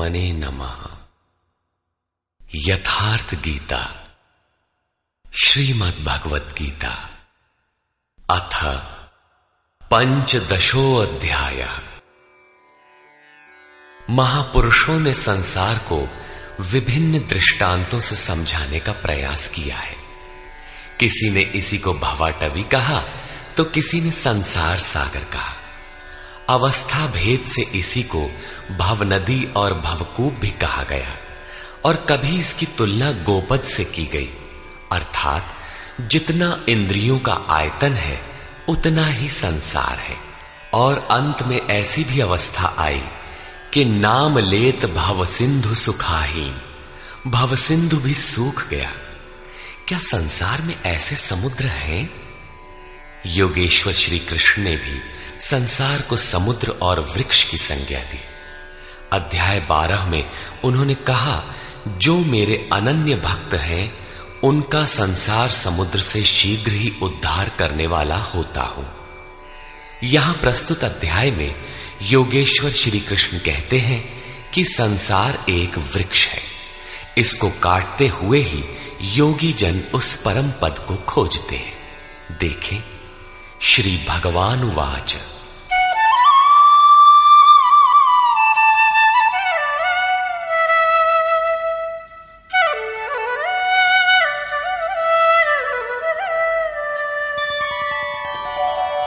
परमात्मने नमः। यथार्थ गीता श्रीमद् भगवत गीता अथ पंचदशोऽध्यायः। महापुरुषों ने संसार को विभिन्न दृष्टांतों से समझाने का प्रयास किया है। किसी ने इसी को भवाटवी कहा तो किसी ने संसार सागर कहा। अवस्था भेद से इसी को भवनदी और भवकूप भी कहा गया और कभी इसकी तुलना गोपद से की गई, अर्थात जितना इंद्रियों का आयतन है उतना ही संसार है। और अंत में ऐसी भी अवस्था आई कि नाम लेत भव सिंधु सुखाहीन, भव सिंधु भी सूख गया। क्या संसार में ऐसे समुद्र हैं? योगेश्वर श्री कृष्ण ने भी संसार को समुद्र और वृक्ष की संज्ञा दी। अध्याय 12 में उन्होंने कहा, जो मेरे अनन्य भक्त हैं उनका संसार समुद्र से शीघ्र ही उद्धार करने वाला होता हूं। यहां प्रस्तुत अध्याय में योगेश्वर श्री कृष्ण कहते हैं कि संसार एक वृक्ष है। इसको काटते हुए ही योगी जन उस परम पद को खोजते हैं। देखें, श्री भगवान उवाच,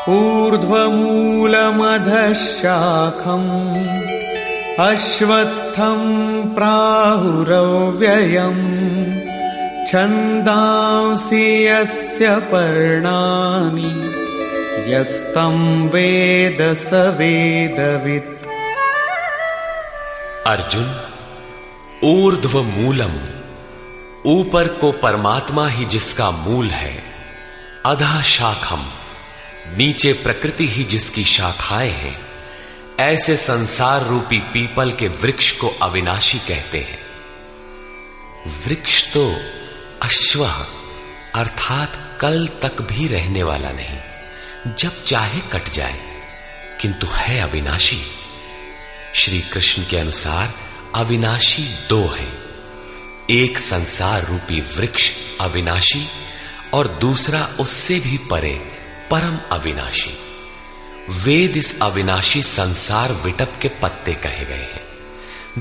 ऊर्ध्वमूलमधः शाखम् अश्वत्थं प्राहुरव्ययम् छन्दांसि यस्य पर्णानि यस्तं वेद स वेदवित्। अर्जुन, ऊर्ध्व मूलम, ऊपर को परमात्मा ही जिसका मूल है, अधः शाखम, नीचे प्रकृति ही जिसकी शाखाएं हैं, ऐसे संसार रूपी पीपल के वृक्ष को अविनाशी कहते हैं। वृक्ष तो अश्वः अर्थात कल तक भी रहने वाला नहीं, जब चाहे कट जाए, किंतु है अविनाशी। श्री कृष्ण के अनुसार अविनाशी दो हैं, एक संसार रूपी वृक्ष अविनाशी और दूसरा उससे भी परे परम अविनाशी। वेद इस अविनाशी संसार विटप के पत्ते कहे गए हैं।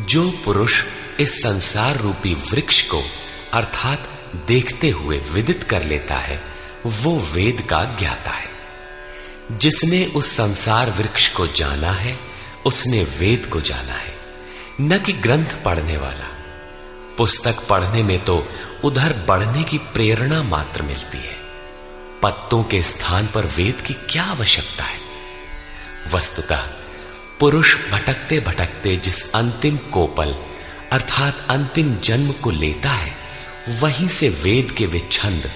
जो पुरुष इस संसार रूपी वृक्ष को अर्थात देखते हुए विदित कर लेता है वो वेद का ज्ञाता है। जिसने उस संसार वृक्ष को जाना है उसने वेद को जाना है, न कि ग्रंथ पढ़ने वाला। पुस्तक पढ़ने में तो उधर बढ़ने की प्रेरणा मात्र मिलती है, पत्तों के स्थान पर वेद की क्या आवश्यकता है। वस्तुतः पुरुष भटकते भटकते जिस अंतिम कोपल अर्थात अंतिम जन्म को लेता है, वहीं से वेद के वे छंद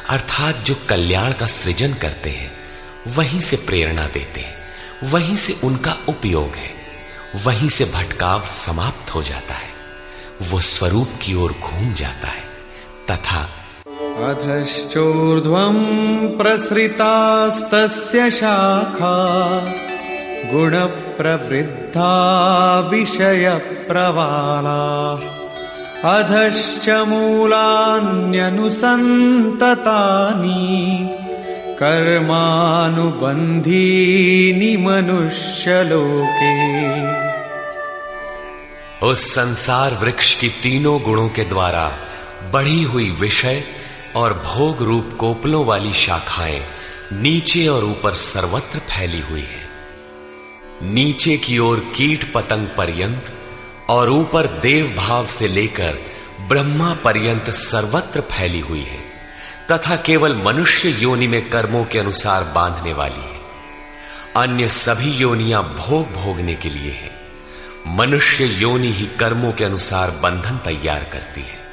अर्थात जो कल्याण का सृजन करते हैं वहीं से प्रेरणा देते हैं, वहीं से उनका उपयोग है, वहीं से भटकाव समाप्त हो जाता है, वो स्वरूप की ओर घूम जाता है। तथा अधश्चोर्ध्वं प्रसृतास्तस्य शाखा गुणप्रवृद्धा विषयप्रवाला अधश्च मूलान्यनुसन्ततानि कर्मानुबन्धीनि मनुष्यलोके। उस संसार वृक्ष की तीनों गुणों के द्वारा बढ़ी हुई विषय और भोग रूप कोपलों वाली शाखाएं नीचे और ऊपर सर्वत्र फैली हुई है। नीचे की ओर कीट पतंग पर्यंत और ऊपर देव भाव से लेकर ब्रह्मा पर्यंत सर्वत्र फैली हुई है, तथा केवल मनुष्य योनि में कर्मों के अनुसार बांधने वाली है। अन्य सभी योनियां भोग भोगने के लिए है। मनुष्य योनि ही कर्मों के अनुसार बंधन तैयार करती है।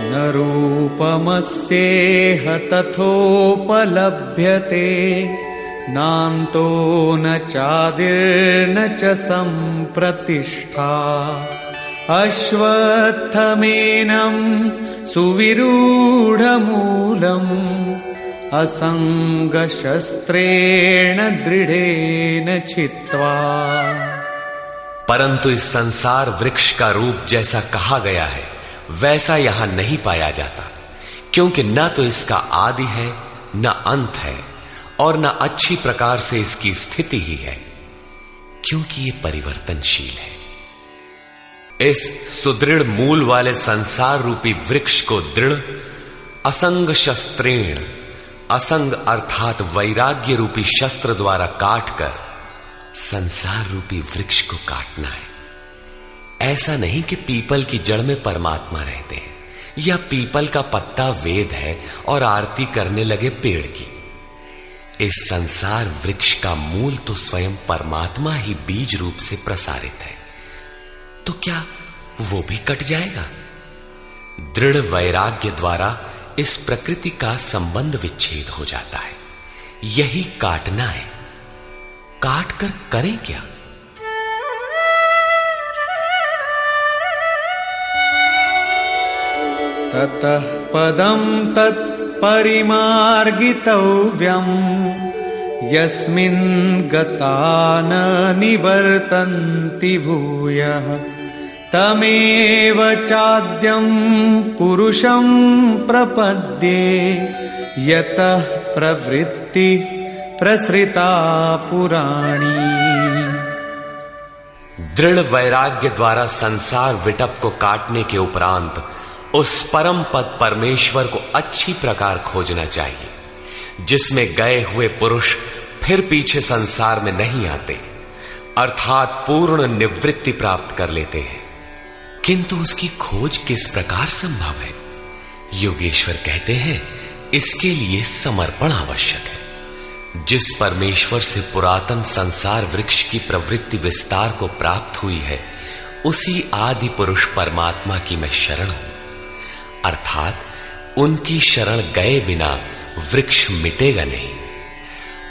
न रूपमस्येह तथोपलभ्यते नान्तो न चादिर्न च सम्प्रतिष्ठा अश्वत्थमेनं सुविरूढमूलम् असंग शस्त्रेण दृढ़ेन छित्त्वा। परंतु इस संसार वृक्ष का रूप जैसा कहा गया है वैसा यहां नहीं पाया जाता, क्योंकि न तो इसका आदि है न अंत है और न अच्छी प्रकार से इसकी स्थिति ही है, क्योंकि ये परिवर्तनशील है। इस सुदृढ़ मूल वाले संसार रूपी वृक्ष को दृढ़ असंग शस्त्रेण, असंग अर्थात वैराग्य रूपी शस्त्र द्वारा काटकर संसार रूपी वृक्ष को काटना है। ऐसा नहीं कि पीपल की जड़ में परमात्मा रहते हैं या पीपल का पत्ता वेद है और आरती करने लगे पेड़ की। इस संसार वृक्ष का मूल तो स्वयं परमात्मा ही बीज रूप से प्रसारित है, तो क्या वो भी कट जाएगा? दृढ़ वैराग्य द्वारा इस प्रकृति का संबंध विच्छेद हो जाता है। यही काटना है। काट कर करें क्या? ततः पदं तत्परिमार्गितव्यम् यस्मिन् गता न निवर्तन्ति भूयः तमेव चाद्यं पुरुषं प्रपद्ये यतः प्रवृत्ति प्रसृता पुराणी। दृढ़ वैराग्य द्वारा संसार विटप को काटने के उपरांत उस परम पद परमेश्वर को अच्छी प्रकार खोजना चाहिए, जिसमें गए हुए पुरुष फिर पीछे संसार में नहीं आते, अर्थात पूर्ण निवृत्ति प्राप्त कर लेते हैं। किंतु उसकी खोज किस प्रकार संभव है? योगेश्वर कहते हैं इसके लिए समर्पण आवश्यक है। जिस परमेश्वर से पुरातन संसार वृक्ष की प्रवृत्ति विस्तार को प्राप्त हुई है, उसी आदि पुरुष परमात्मा की मैं शरण हूं, अर्थात उनकी शरण गए बिना वृक्ष मिटेगा नहीं।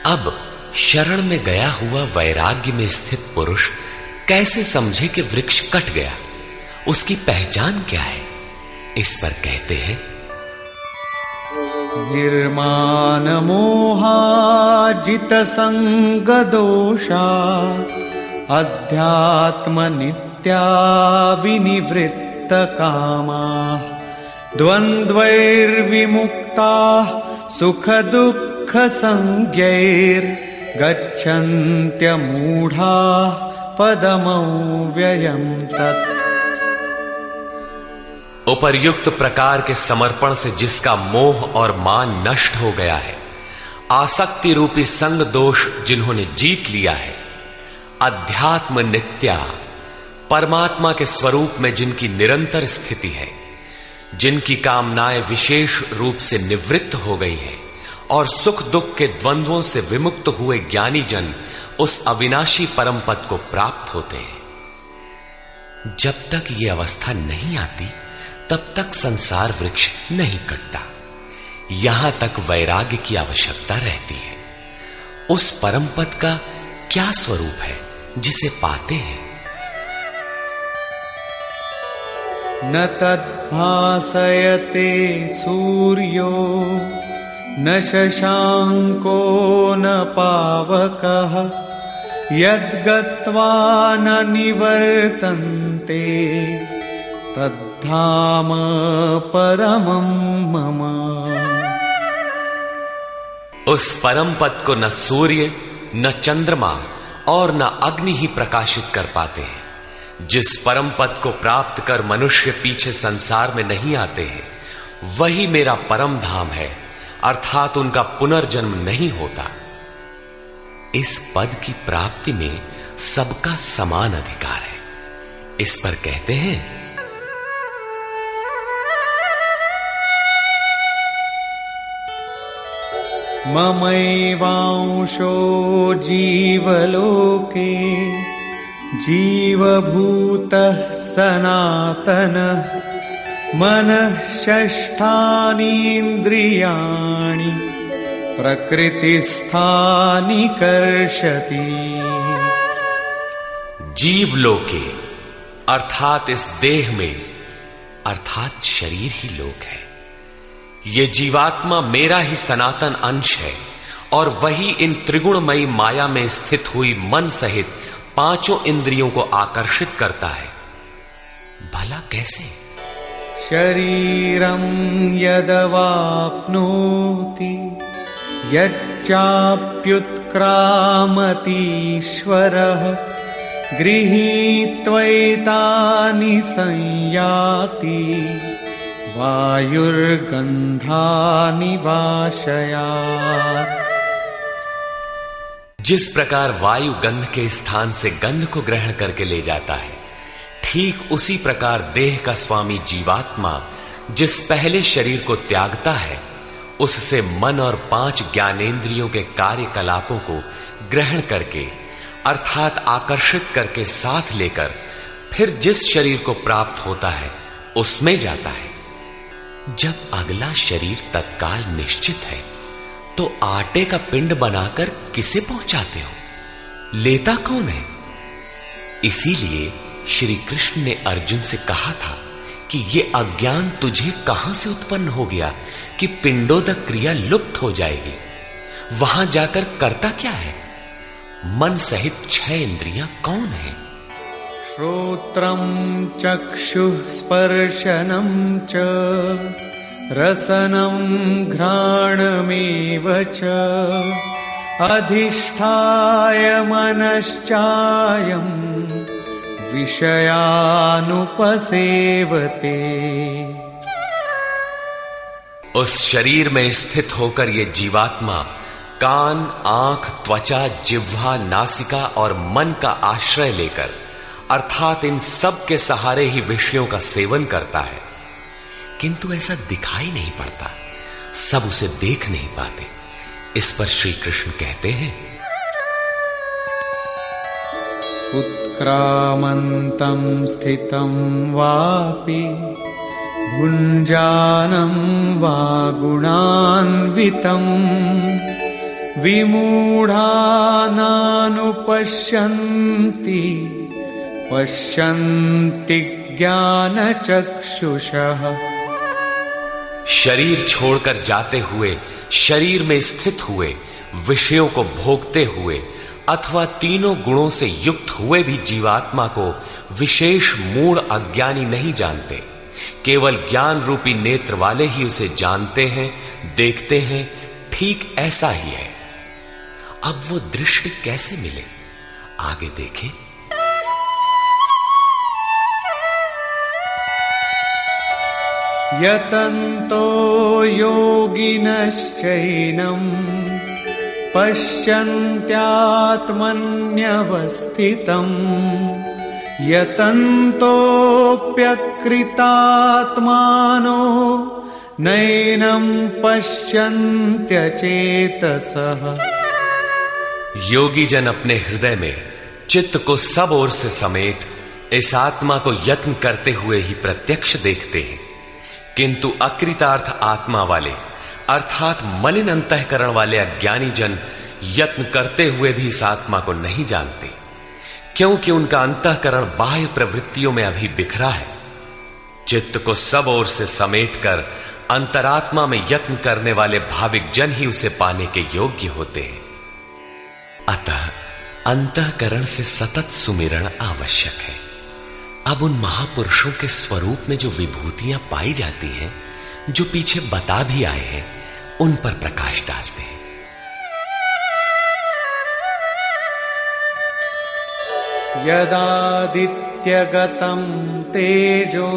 अब शरण में गया हुआ वैराग्य में स्थित पुरुष कैसे समझे कि वृक्ष कट गया? उसकी पहचान क्या है? इस पर कहते हैं निर्माण मोहाजित संग दोषा अध्यात्म नित्या विनिवृत्त कामा द्वंद्वैर्विमुक्ता सुख दुःख संज्ञैर् गच्छन्त्य मूढ़ा पदमव्ययम् तत्। उपर्युक्त प्रकार के समर्पण से जिसका मोह और मान नष्ट हो गया है, आसक्ति रूपी संग दोष जिन्होंने जीत लिया है, अध्यात्म नित्या परमात्मा के स्वरूप में जिनकी निरंतर स्थिति है, जिनकी कामनाएं विशेष रूप से निवृत्त हो गई है और सुख दुख के द्वंद्वों से विमुक्त हुए ज्ञानी जन उस अविनाशी परम पद को प्राप्त होते हैं। जब तक ये अवस्था नहीं आती तब तक संसार वृक्ष नहीं कटता। यहां तक वैराग्य की आवश्यकता रहती है। उस परम पद का क्या स्वरूप है जिसे पाते हैं? न तद्भासयते सूर्यो न शशांको न पावकः यद्गत्वा न निवर्तन्ते तद्धाम परमं मम। उस परम पद को न सूर्य न चंद्रमा और न अग्नि ही प्रकाशित कर पाते हैं। जिस परम पद को प्राप्त कर मनुष्य पीछे संसार में नहीं आते हैं, वही मेरा परम धाम है, अर्थात उनका पुनर्जन्म नहीं होता। इस पद की प्राप्ति में सबका समान अधिकार है। इस पर कहते हैं ममैवांशो जीवलोके जीवभूतः सनातनः मनः षष्ठानीन्द्रियाणि प्रकृतिस्थानि कर्षति। जीवलोके अर्थात इस देह में, अर्थात शरीर ही लोक है। ये जीवात्मा मेरा ही सनातन अंश है और वही इन त्रिगुणमयी माया में स्थित हुई मन सहित पांचों इंद्रियों को आकर्षित करता है। भला कैसे? शरीरं यदवाप्नोति यच्चाप्युत्क्रामतीश्वरः गृहीत्वैतानि संयाति वायुर्गन्धानि वाशयात्। जिस प्रकार वायु गंध के स्थान से गंध को ग्रहण करके ले जाता है, ठीक उसी प्रकार देह का स्वामी जीवात्मा जिस पहले शरीर को त्यागता है, उससे मन और 5 ज्ञानेंद्रियों के कार्यकलापों को ग्रहण करके अर्थात आकर्षित करके साथ लेकर फिर जिस शरीर को प्राप्त होता है उसमें जाता है। जब अगला शरीर तत्काल निश्चित है तो आटे का पिंड बनाकर किसे पहुंचाते हो? लेता कौन है? इसीलिए श्री कृष्ण ने अर्जुन से कहा था कि ये अज्ञान तुझे कहां से उत्पन्न हो गया कि पिंडोदक क्रिया लुप्त हो जाएगी। वहां जाकर करता क्या है? मन सहित 6 इंद्रियां कौन है? श्रोत्रं चक्षुः स्पर्शनं च रसनं घ्राणमेव च अधिष्ठाय मनश्चायं विषयानुपसेवते। उस शरीर में स्थित होकर ये जीवात्मा कान, आंख, त्वचा, जिह्वा, नासिका और मन का आश्रय लेकर अर्थात इन सब के सहारे ही विषयों का सेवन करता है, किंतु ऐसा दिखाई नहीं पड़ता, सब उसे देख नहीं पाते। इस पर श्री कृष्ण कहते हैं, उत्क्रामन्तं स्थितं वापि भुञ्जानं वा गुणान्वितं विमूढानानुपश्यन्ति पश्यन्ति ज्ञानचक्षुषः। शरीर छोड़कर जाते हुए, शरीर में स्थित हुए, विषयों को भोगते हुए अथवा तीनों गुणों से युक्त हुए भी जीवात्मा को विशेष मूढ़ अज्ञानी नहीं जानते। केवल ज्ञान रूपी नेत्र वाले ही उसे जानते हैं, देखते हैं। ठीक ऐसा ही है। अब वो दृष्टि कैसे मिले? आगे देखें। यतन्तो योगिनश्चैनं पश्यन्त्यात्मन्यवस्थितं यतन्तोऽप्यकृतात्मानो नैनं पश्यन्त्यचेतसः। योगी जन अपने हृदय में चित्त को सब ओर से समेट इस आत्मा को यत्न करते हुए ही प्रत्यक्ष देखते हैं, किंतु अकृतार्थ आत्मा वाले अर्थात मलिन अंतःकरण वाले अज्ञानी जन यत्न करते हुए भी इस आत्मा को नहीं जानते, क्योंकि उनका अंतःकरण बाह्य प्रवृत्तियों में अभी बिखरा है। चित्त को सब ओर से समेटकर अंतरात्मा में यत्न करने वाले भाविक जन ही उसे पाने के योग्य होते हैं। अतः अंतःकरण से सतत सुमिरण आवश्यक है। अब उन महापुरुषों के स्वरूप में जो विभूतियां पाई जाती हैं, जो पीछे बता भी आए हैं, उन पर प्रकाश डालते हैं। यदादित्यगतं तेजो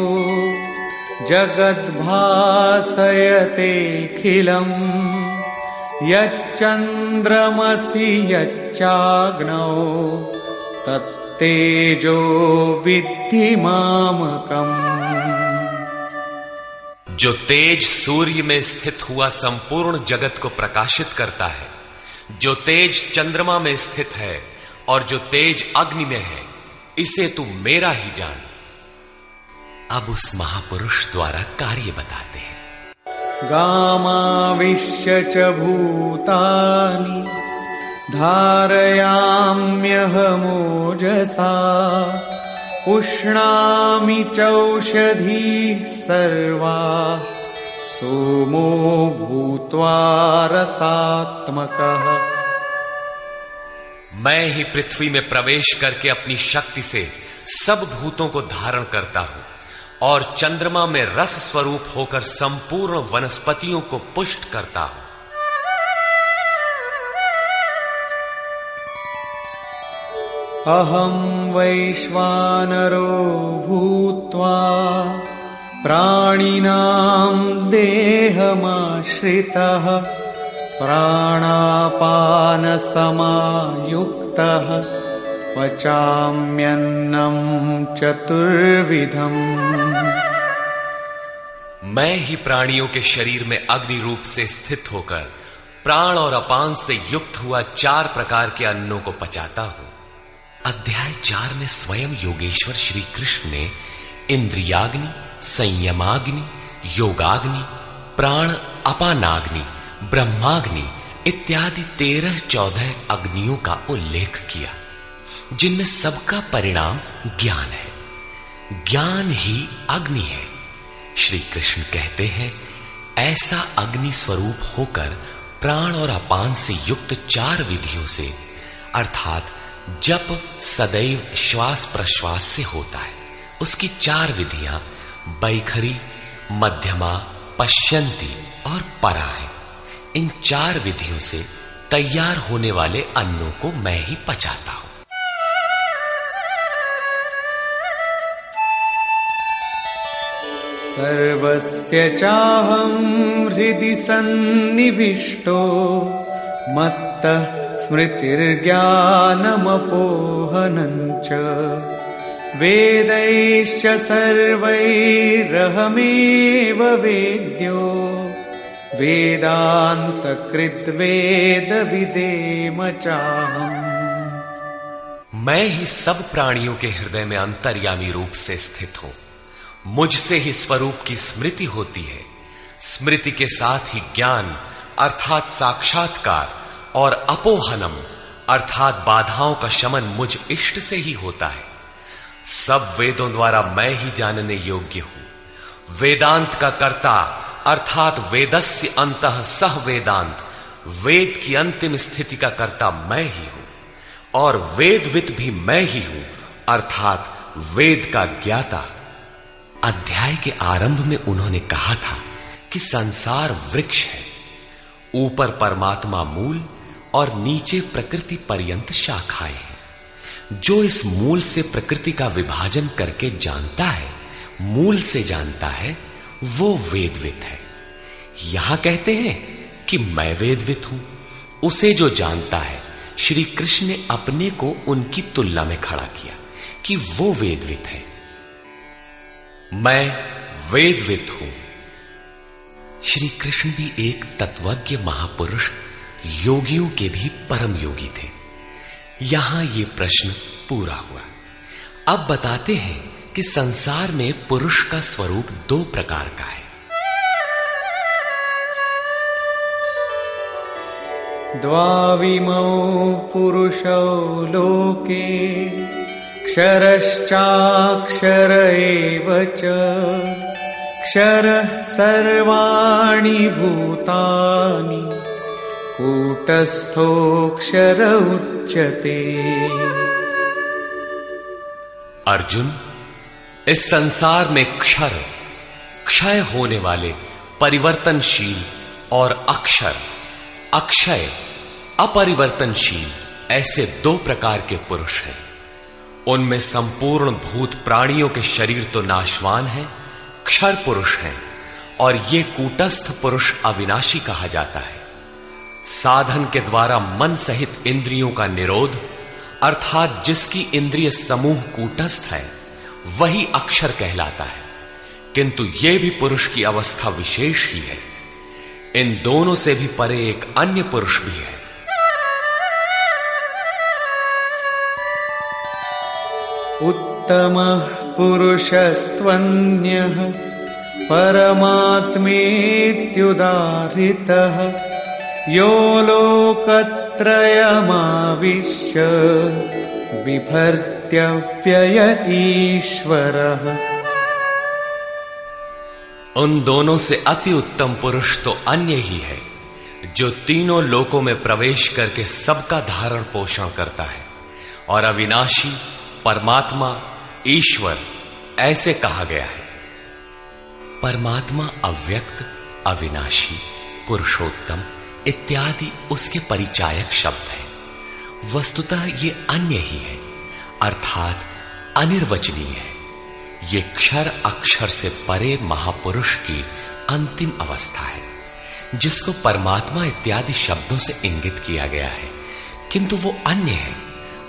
जगद्भासयतेऽखिलम् यच्चन्द्रमसि यच्चाग्नौ तत्तेजो विद्धि मामकम्। जो तेज सूर्य में स्थित हुआ संपूर्ण जगत को प्रकाशित करता है, जो तेज चंद्रमा में स्थित है और जो तेज अग्नि में है, इसे तू मेरा ही जान। अब उस महापुरुष द्वारा कार्य बताते हैं। गामाविश्य च भूतानि धारयाम्यहमोजसा पुष्णामि चौषधीः सर्वा सोमो भूत्वा रसात्मकः। मैं ही पृथ्वी में प्रवेश करके अपनी शक्ति से सब भूतों को धारण करता हूं और चंद्रमा में रस स्वरूप होकर संपूर्ण वनस्पतियों को पुष्ट करता हूं। अहं वैश्वानरो भूत्वा प्राणिनां देहमाश्रितः प्राणापानसमायुक्तः पचाम्यन्नं चतुर्विधम्। मैं ही प्राणियों के शरीर में अग्नि रूप से स्थित होकर प्राण और अपान से युक्त हुआ 4 प्रकार के अन्नों को पचाता हूं। अध्याय 4 में स्वयं योगेश्वर श्री कृष्ण ने इंद्रियाग्नि, संयमाग्नि, योगाग्नि, प्राण अपानाग्नि, ब्रह्माग्नि इत्यादि 13-14 अग्नियों का उल्लेख किया, जिनमें सबका परिणाम ज्ञान है। ज्ञान ही अग्नि है। श्री कृष्ण कहते हैं, ऐसा अग्नि स्वरूप होकर प्राण और अपान से युक्त 4 विधियों से अर्थात जप सदैव श्वास प्रश्वास से होता है, उसकी 4 विधियां बैखरी, मध्यमा, पश्यंती और परा है। इन 4 विधियों से तैयार होने वाले अन्नों को मैं ही पचाता हूं। सर्वस्य चाहं हृदि सन्निविष्टो मत्तः स्मृतिर्ज्ञानमपोहनं च वेदैश्च सर्वैरहमेव वेद्यो वेदान्तकृद्वेदविदेम चाहम्। मैं ही सब प्राणियों के हृदय में अंतर्यामी रूप से स्थित हूं। मुझसे ही स्वरूप की स्मृति होती है। स्मृति के साथ ही ज्ञान अर्थात साक्षात्कार और अपोहनम अर्थात बाधाओं का शमन मुझ इष्ट से ही होता है। सब वेदों द्वारा मैं ही जानने योग्य हूं। वेदांत का कर्ता अर्थात वेदस्य अंतः सह वेदांत, वेद की अंतिम स्थिति का कर्ता मैं ही हूं और वेदविद भी मैं ही हूं अर्थात वेद का ज्ञाता। अध्याय के आरंभ में उन्होंने कहा था कि संसार वृक्ष है, ऊपर परमात्मा मूल और नीचे प्रकृति पर्यंत शाखाएं हैं। जो इस मूल से प्रकृति का विभाजन करके जानता है, मूल से जानता है, वो वेदविद है। यहां कहते हैं कि मैं वेदविद हूं। उसे जो जानता है, श्री कृष्ण ने अपने को उनकी तुलना में खड़ा किया कि वो वेदविद है। मैं वेदविद हूं। श्री कृष्ण भी एक तत्वज्ञ महापुरुष, योगियों के भी परम योगी थे। यहां ये प्रश्न पूरा हुआ। अब बताते हैं कि संसार में पुरुष का स्वरूप 2 प्रकार का है। द्वाविमौ पुरुषौ लोके क्षरश्चाक्षर एव च क्षरः सर्वाणि भूतानि कूटस्थोऽक्षर उच्यते। अर्जुन, इस संसार में क्षर, क्षय होने वाले, परिवर्तनशील और अक्षर, अक्षय, अपरिवर्तनशील ऐसे 2 प्रकार के पुरुष हैं। उनमें संपूर्ण भूत प्राणियों के शरीर तो नाशवान है, क्षर पुरुष हैं, और ये कूटस्थ पुरुष अविनाशी कहा जाता है। साधन के द्वारा मन सहित इंद्रियों का निरोध अर्थात जिसकी इंद्रिय समूह कूटस्थ है, वही अक्षर कहलाता है। किंतु यह भी पुरुष की अवस्था विशेष ही है। इन दोनों से भी परे एक अन्य पुरुष भी है। उत्तमः पुरुषस्त्वन्यः परमात्मेत्युदाहृतः यो लोकत्रयमाविश्य बिभर्त्य व्यय ईश्वरः। उन दोनों से अति उत्तम पुरुष तो अन्य ही है, जो तीनों लोकों में प्रवेश करके सबका धारण पोषण करता है। और अविनाशी परमात्मा ईश्वर ऐसे कहा गया है। परमात्मा अव्यक्त, अविनाशी, पुरुषोत्तम इत्यादि उसके परिचायक शब्द हैं। वस्तुतः ये अन्य ही है, अर्थात अनिर्वचनीय है। ये क्षर अक्षर से परे महापुरुष की अंतिम अवस्था है, जिसको परमात्मा इत्यादि शब्दों से इंगित किया गया है, किंतु वो अन्य है,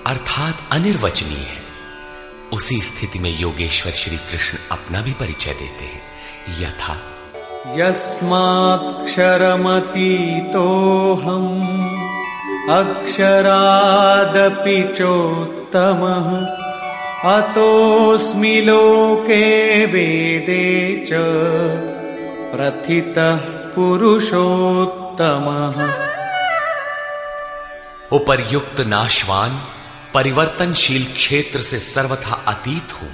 अर्थात अनिर्वचनीय है। उसी स्थिति में योगेश्वर श्री कृष्ण अपना भी परिचय देते हैं, यथा यस्माक्षरमतीतोऽहम् अक्षरादपि चोत्तमः अतोऽस्मि लोके वेदे च प्रथितः पुरुषोत्तमः। उपर्युक्त नाशवान परिवर्तनशील क्षेत्र से सर्वथा अतीत हूं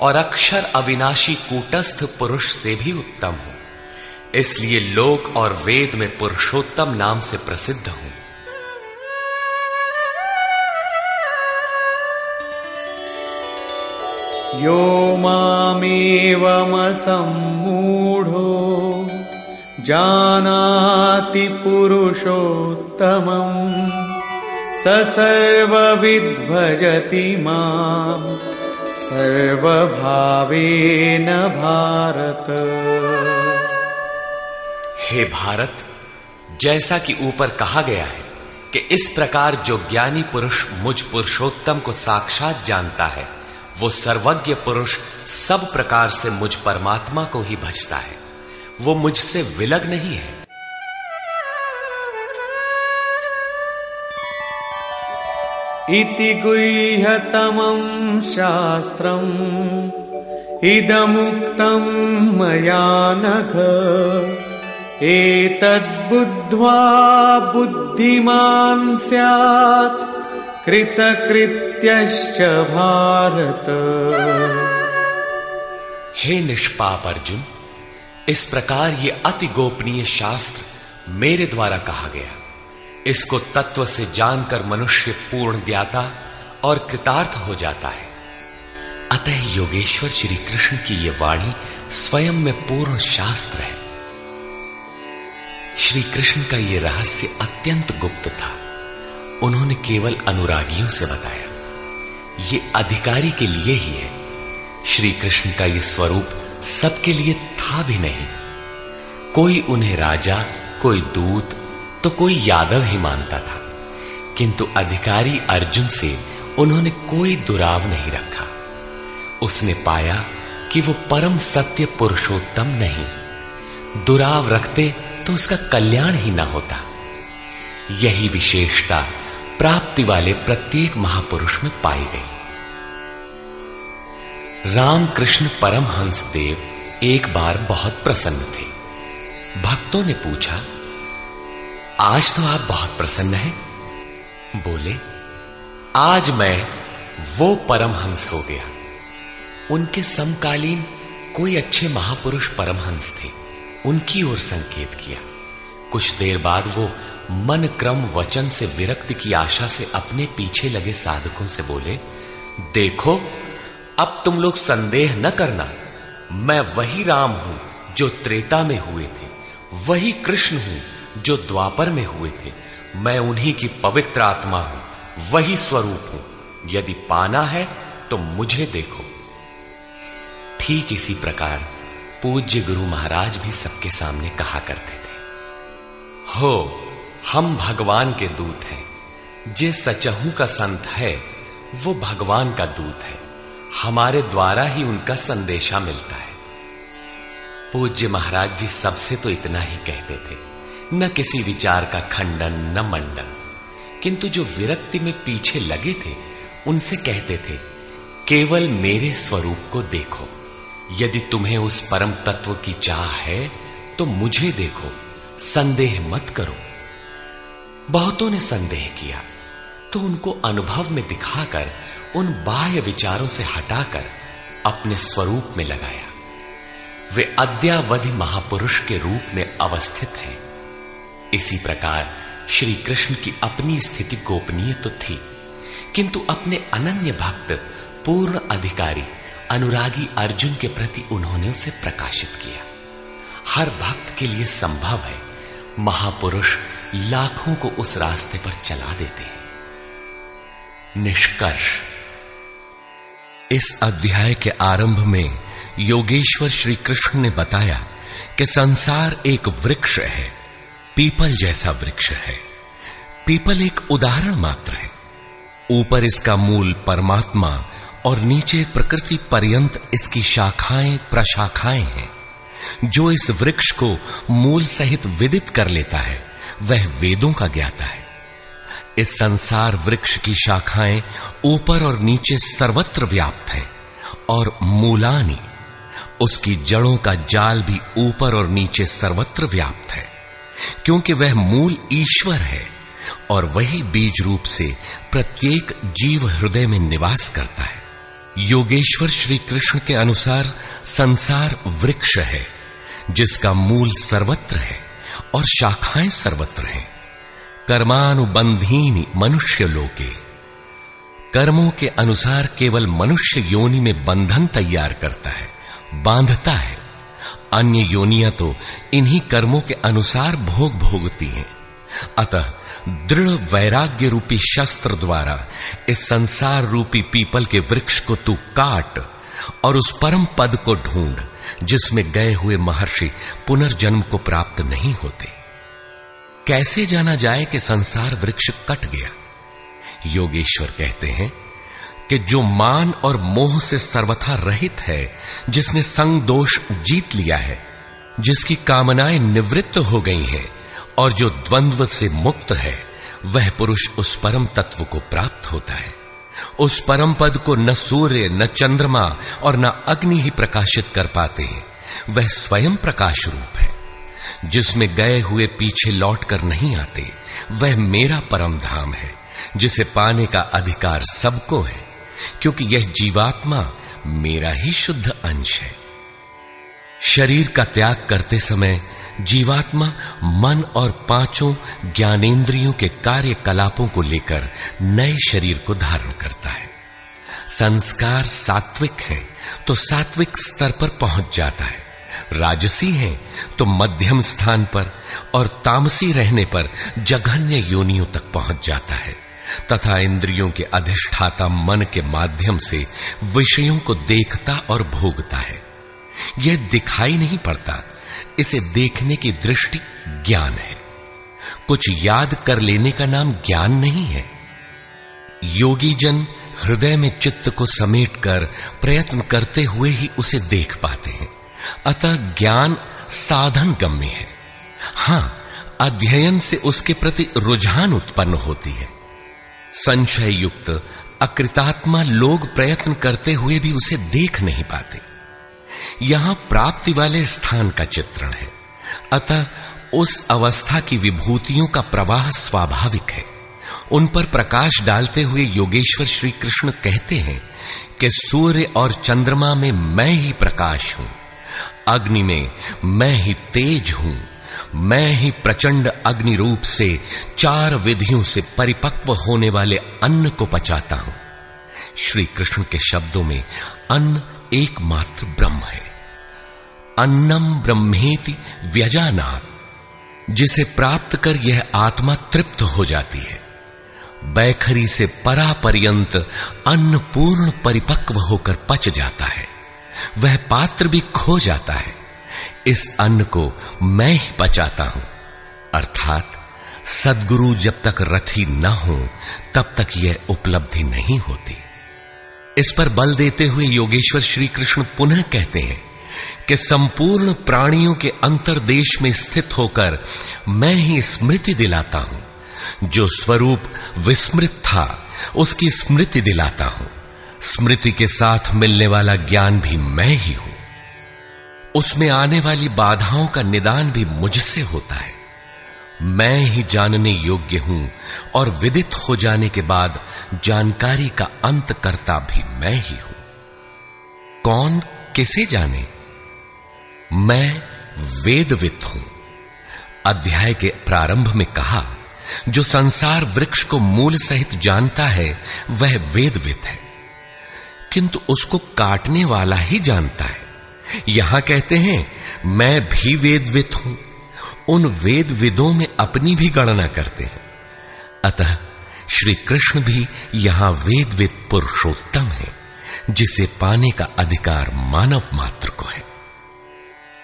और अक्षर अविनाशी कूटस्थ पुरुष से भी उत्तम हूं, इसलिए लोक और वेद में पुरुषोत्तम नाम से प्रसिद्ध हूं। यो मामेवमसम्मूढो जानाति पुरुषोत्तमम् स सर्वविद् भजति माम् सर्वभावेन भारत। हे भारत, जैसा कि ऊपर कहा गया है कि इस प्रकार जो ज्ञानी पुरुष मुझ पुरुषोत्तम को साक्षात जानता है, वो सर्वज्ञ पुरुष सब प्रकार से मुझ परमात्मा को ही भजता है। वो मुझसे विलग नहीं है। इति गुह्यतमं शास्त्रम् इदमुक्तं मया नघ एतद्बुद्ध्वा बुद्धिमान् स्यात् कृतकृत्यश्च भारत। हे निष्पाप अर्जुन, इस प्रकार ये अति गोपनीय शास्त्र मेरे द्वारा कहा गया। इसको तत्व से जानकर मनुष्य पूर्ण ज्ञाता और कृतार्थ हो जाता है। अतः योगेश्वर श्री कृष्ण की ये वाणी स्वयं में पूर्ण शास्त्र है। श्री कृष्ण का ये रहस्य अत्यंत गुप्त था। उन्होंने केवल अनुरागियों से बताया। ये अधिकारी के लिए ही है। श्री कृष्ण का ये स्वरूप सबके लिए था भी नहीं। कोई उन्हें राजा, कोई दूत, तो कोई यादव ही मानता था, किंतु अधिकारी अर्जुन से उन्होंने कोई दुराव नहीं रखा। उसने पाया कि वो परम सत्य पुरुषोत्तम नहीं। दुराव रखते तो उसका कल्याण ही ना होता। यही विशेषता प्राप्ति वाले प्रत्येक महापुरुष में पाई गई। रामकृष्ण परमहंस देव एक बार बहुत प्रसन्न थे। भक्तों ने पूछा, आज तो आप बहुत प्रसन्न हैं? बोले, आज मैं वो परमहंस हो गया। उनके समकालीन कोई अच्छे महापुरुष परमहंस थे, उनकी ओर संकेत किया। कुछ देर बाद वो मन क्रम वचन से विरक्ति की आशा से अपने पीछे लगे साधकों से बोले, देखो, अब तुम लोग संदेह न करना, मैं वही राम हूं जो त्रेता में हुए थे, वही कृष्ण हूं जो द्वापर में हुए थे। मैं उन्हीं की पवित्र आत्मा हूं, वही स्वरूप हूं। यदि पाना है तो मुझे देखो। ठीक इसी प्रकार पूज्य गुरु महाराज भी सबके सामने कहा करते थे, हो, हम भगवान के दूत हैं। जे सचहू का संत है वो भगवान का दूत है। हमारे द्वारा ही उनका संदेशा मिलता है। पूज्य महाराज जी सबसे तो इतना ही कहते थे, न किसी विचार का खंडन न मंडन, किंतु जो विरक्ति में पीछे लगे थे उनसे कहते थे, केवल मेरे स्वरूप को देखो। यदि तुम्हें उस परम तत्व की चाह है तो मुझे देखो, संदेह मत करो। बहुतों ने संदेह किया तो उनको अनुभव में दिखाकर उन बाह्य विचारों से हटाकर अपने स्वरूप में लगाया। वे अद्यावधि महापुरुष के रूप में अवस्थित हैं। इसी प्रकार श्री कृष्ण की अपनी स्थिति गोपनीय तो थी, किंतु अपने अनन्य भक्त पूर्ण अधिकारी अनुरागी अर्जुन के प्रति उन्होंने उसे प्रकाशित किया। हर भक्त के लिए संभव है, महापुरुष लाखों को उस रास्ते पर चला देते हैं। निष्कर्ष, इस अध्याय के आरंभ में योगेश्वर श्री कृष्ण ने बताया कि संसार एक वृक्ष है, पीपल जैसा वृक्ष है। पीपल एक उदाहरण मात्र है। ऊपर इसका मूल परमात्मा और नीचे प्रकृति पर्यंत इसकी शाखाएं प्रशाखाएं हैं। जो इस वृक्ष को मूल सहित विदित कर लेता है वह वेदों का ज्ञाता है। इस संसार वृक्ष की शाखाएं ऊपर और नीचे सर्वत्र व्याप्त हैं और मूलानि, उसकी जड़ों का जाल भी ऊपर और नीचे सर्वत्र व्याप्त है, क्योंकि वह मूल ईश्वर है और वही बीज रूप से प्रत्येक जीव हृदय में निवास करता है। योगेश्वर श्री कृष्ण के अनुसार संसार वृक्ष है जिसका मूल सर्वत्र है और शाखाएं सर्वत्र हैं। कर्मानुबंधीनि मनुष्य लोके, कर्मों के अनुसार केवल मनुष्य योनि में बंधन तैयार करता है, बांधता है। अन्य योनियां तो इन्हीं कर्मों के अनुसार भोग भोगती हैं। अतः दृढ़ वैराग्य रूपी शस्त्र द्वारा इस संसार रूपी पीपल के वृक्ष को तू काट और उस परम पद को ढूंढ जिसमें गए हुए महर्षि पुनर्जन्म को प्राप्त नहीं होते। कैसे जाना जाए कि संसार वृक्ष कट गया? योगेश्वर कहते हैं कि जो मान और मोह से सर्वथा रहित है, जिसने संग दोष जीत लिया है, जिसकी कामनाएं निवृत्त हो गई हैं और जो द्वंद्व से मुक्त है, वह पुरुष उस परम तत्व को प्राप्त होता है। उस परम पद को न सूर्य, न चंद्रमा और न अग्नि ही प्रकाशित कर पाते हैं। वह स्वयं प्रकाश रूप है, जिसमें गए हुए पीछे लौट कर नहीं आते। वह मेरा परम धाम है, जिसे पाने का अधिकार सबको है, क्योंकि यह जीवात्मा मेरा ही शुद्ध अंश है। शरीर का त्याग करते समय जीवात्मा मन और पांचों ज्ञानेंद्रियों के कार्यकलापों को लेकर नए शरीर को धारण करता है। संस्कार सात्विक है तो सात्विक स्तर पर पहुंच जाता है, राजसी है तो मध्यम स्थान पर और तामसी रहने पर जघन्य योनियों तक पहुंच जाता है तथा इंद्रियों के अधिष्ठाता मन के माध्यम से विषयों को देखता और भोगता है। यह दिखाई नहीं पड़ता, इसे देखने की दृष्टि ज्ञान है। कुछ याद कर लेने का नाम ज्ञान नहीं है। योगी जन हृदय में चित्त को समेटकर प्रयत्न करते हुए ही उसे देख पाते हैं। अतः ज्ञान साधन गम्य है। हां, अध्ययन से उसके प्रति रुझान उत्पन्न होती है। संशय युक्त अकृतात्मा लोग प्रयत्न करते हुए भी उसे देख नहीं पाते। यहां प्राप्ति वाले स्थान का चित्रण है। अतः उस अवस्था की विभूतियों का प्रवाह स्वाभाविक है। उन पर प्रकाश डालते हुए योगेश्वर श्री कृष्ण कहते हैं कि सूर्य और चंद्रमा में मैं ही प्रकाश हूं, अग्नि में मैं ही तेज हूं, मैं ही प्रचंड अग्नि रूप से 4 विधियों से परिपक्व होने वाले अन्न को पचाता हूं। श्री कृष्ण के शब्दों में अन्न एकमात्र ब्रह्म है। अन्नम ब्रह्मेति व्यजानात्, जिसे प्राप्त कर यह आत्मा तृप्त हो जाती है। बैखरी से परापर्यंत अन्न पूर्ण परिपक्व होकर पच जाता है, वह पात्र भी खो जाता है। इस अन्न को मैं ही पचाता हूं, अर्थात सद्गुरु जब तक रथी न हो तब तक यह उपलब्धि नहीं होती। इस पर बल देते हुए योगेश्वर श्री कृष्ण पुनः कहते हैं कि संपूर्ण प्राणियों के अंतर्देश में स्थित होकर मैं ही स्मृति दिलाता हूं। जो स्वरूप विस्मृत था उसकी स्मृति दिलाता हूं। स्मृति के साथ मिलने वाला ज्ञान भी मैं ही हूं। उसमें आने वाली बाधाओं का निदान भी मुझसे होता है। मैं ही जानने योग्य हूं और विदित हो जाने के बाद जानकारी का अंत करता भी मैं ही हूं। कौन किसे जाने? मैं वेदवित् हूं। अध्याय के प्रारंभ में कहा, जो संसार वृक्ष को मूल सहित जानता है वह वेदवित् है, किंतु उसको काटने वाला ही जानता है। यहां कहते हैं मैं भी वेदवित् हूं। उन वेदविदों में अपनी भी गणना करते हैं। अतः श्री कृष्ण भी यहां वेदवित् पुरुषोत्तम है, जिसे पाने का अधिकार मानव मात्र को है।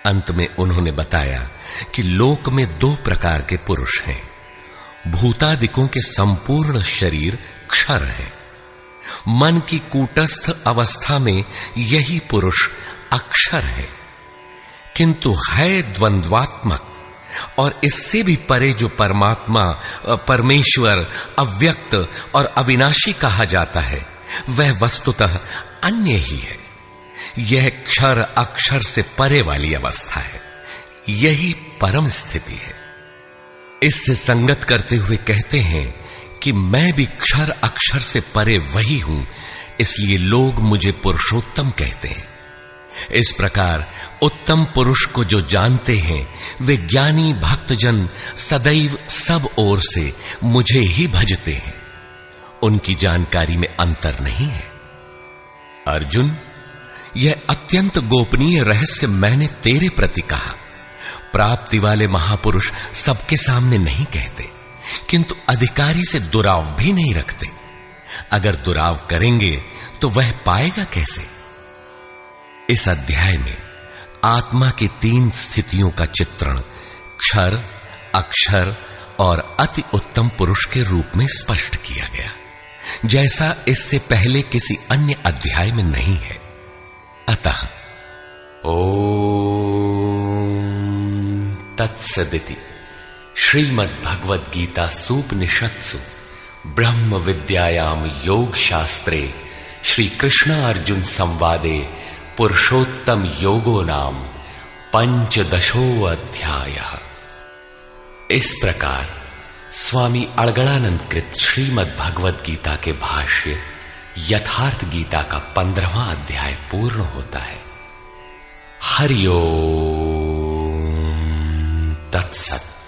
अंत में उन्होंने बताया कि लोक में दो प्रकार के पुरुष हैं। भूतादिकों के संपूर्ण शरीर क्षर है। मन की कूटस्थ अवस्था में यही पुरुष अक्षर है, किंतु है द्वंद्वात्मक और इससे भी परे जो परमात्मा, परमेश्वर, अव्यक्त और अविनाशी कहा जाता है, वह वस्तुतः अन्य ही है। यह क्षर अक्षर से परे वाली अवस्था है। यही परम स्थिति है। इससे संगत करते हुए कहते हैं कि मैं भी क्षर अक्षर से परे वही हूं, इसलिए लोग मुझे पुरुषोत्तम कहते हैं। इस प्रकार उत्तम पुरुष को जो जानते हैं वे ज्ञानी भक्तजन सदैव सब ओर से मुझे ही भजते हैं। उनकी जानकारी में अंतर नहीं है। अर्जुन, यह अत्यंत गोपनीय रहस्य मैंने तेरे प्रति कहा। प्राप्ति वाले महापुरुष सबके सामने नहीं कहते, किंतु अधिकारी से दुराव भी नहीं रखते। अगर दुराव करेंगे तो वह पाएगा कैसे? इस अध्याय में आत्मा की 3 स्थितियों का चित्रण क्षर, अक्षर और अति उत्तम पुरुष के रूप में स्पष्ट किया गया, जैसा इससे पहले किसी अन्य अध्याय में नहीं है। अतः ओम तत्सदिति श्रीमद् भगवद गीता सूपनिषत्सु ब्रह्म विद्यायाम योग शास्त्रे श्री कृष्ण अर्जुन संवादे पुरुषोत्तम योगो नाम 15 अध्यायः। इस प्रकार स्वामी अड़गड़ानंद कृत श्रीमद् भगवद गीता के भाष्य यथार्थ गीता का 15वां अध्याय पूर्ण होता है। हरि ओम तत्सत्।